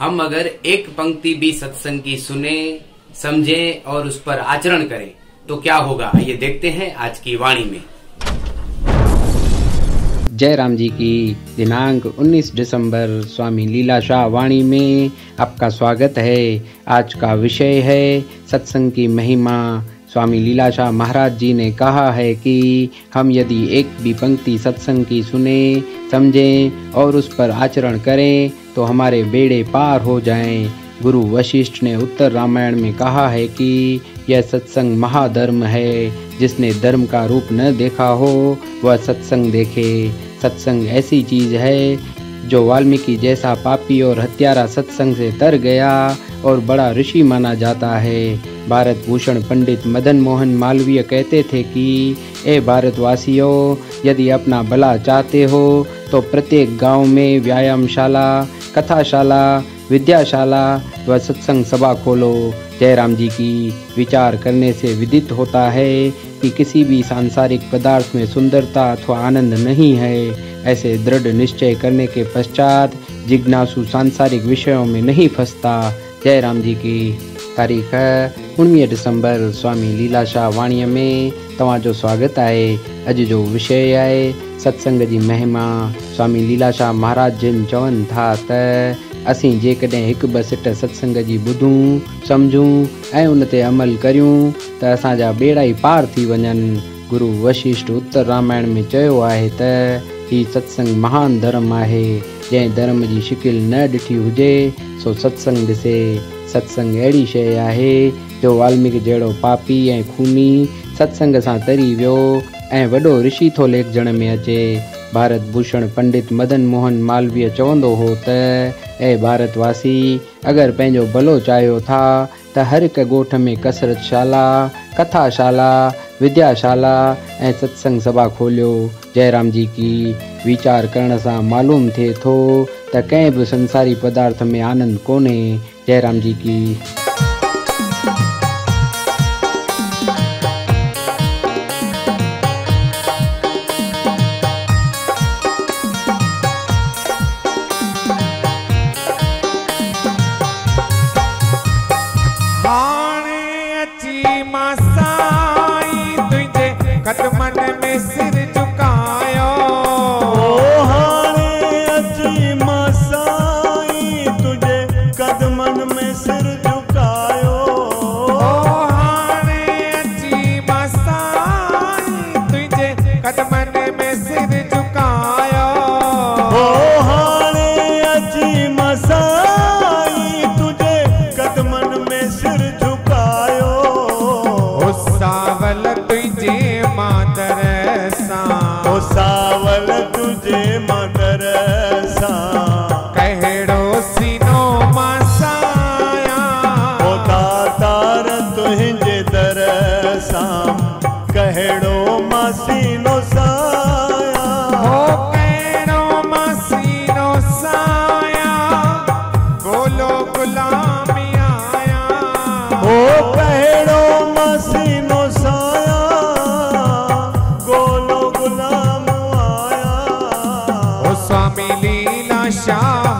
हम अगर एक पंक्ति भी सत्संग की सुने, समझें और उस पर आचरण करें तो क्या होगा, ये देखते हैं आज की वाणी में। जय राम जी की। दिनांक 19 दिसंबर स्वामी लीलाशाह वाणी में आपका स्वागत है। आज का विषय है सत्संग की महिमा। स्वामी लीलाशाह महाराज जी ने कहा है कि हम यदि एक भी पंक्ति सत्संग की सुने, समझें और उस पर आचरण करें तो हमारे बेड़े पार हो जाएं। गुरु वशिष्ठ ने उत्तर रामायण में कहा है कि यह सत्संग महाधर्म है। जिसने धर्म का रूप न देखा हो वह सत्संग देखे। सत्संग ऐसी चीज है जो वाल्मीकि जैसा पापी और हत्यारा सत्संग से तर गया और बड़ा ऋषि माना जाता है। भारत भूषण पंडित मदन मोहन मालवीय कहते थे कि ए भारतवासियों, यदि अपना भला चाहते हो तो प्रत्येक गांव में व्यायामशाला, कथाशाला, विद्याशाला व सत्संग सभा खोलो। जयराम जी की। विचार करने से विदित होता है कि किसी भी सांसारिक पदार्थ में सुंदरता अथवा आनंद नहीं है। ऐसे दृढ़ निश्चय करने के पश्चात जिज्ञासु सांसारिक विषयों में नहीं फंसता। जयराम जी की। तारीख है 19 दिसंबर स्वामी लीलाशाह वाणीअ में तव्हांजो स्वागत आहे। अॼु जो विषय आहे सत्संग जी महिमा। स्वामी लीलाशाह महाराज जिन चवनि था त असीं जेकॾहिं हिकु ॿ सिट सत्संग जी ॿुधूं, सम्झूं ऐं उन ते अमल करियूं त असांजा बेड़ा ई पार थी वञनि। गुरु वशिष्ठ उत्तर रामायण में चयो आहे त ही सत्संग महान धर्म आहे। जंहिं धर्म जी शिकिल न ॾिठी हुजे सो सत्संग ॾिसे। सत्संग अहिड़ी शइ आहे जो वाल्मीकि जहिड़ो पापी ऐं खूनी सत्संग सां तरी वियो ऐं वॾो ऋषि थो लेखजण में अचे। भारत भूषण पंडित मदन मोहन मालवीय चवंदो हो त ए भारतवासी, अगरि पंहिंजो भलो चाहियो था त हर हिक ॻोठ में कसरतशाला, कथाशाला, विद्याशाला ऐं सत्संग सभा खोलियो। जयराम जी की। वीचार करण सां मालूम थिए थो त कंहिं बि संसारी पदार्थ में आनंद कोन्हे। जयराम जी की। कदमन में सिर झुकायो, हाणे अची मासाई तुझे कदमन में सिर झुकायो। हाणे अची मासाई तुझे कदमन में सिर झुकायो। हाणे अची मासाई तुझे कदमन में सिर झुकायो। सावल तुझे मादर सां, सावल तुझे मादर सां कहिड़ो सीनो मासाया। दातार तुंहिंजे दर सां कहिड़ो मासीनो साया। कहिड़ो मासीनो साया, गोलो गुलामी आया। कहिड़ो मासीनो साया, गोलो गुलाम आया। स्वामी लीलाशाह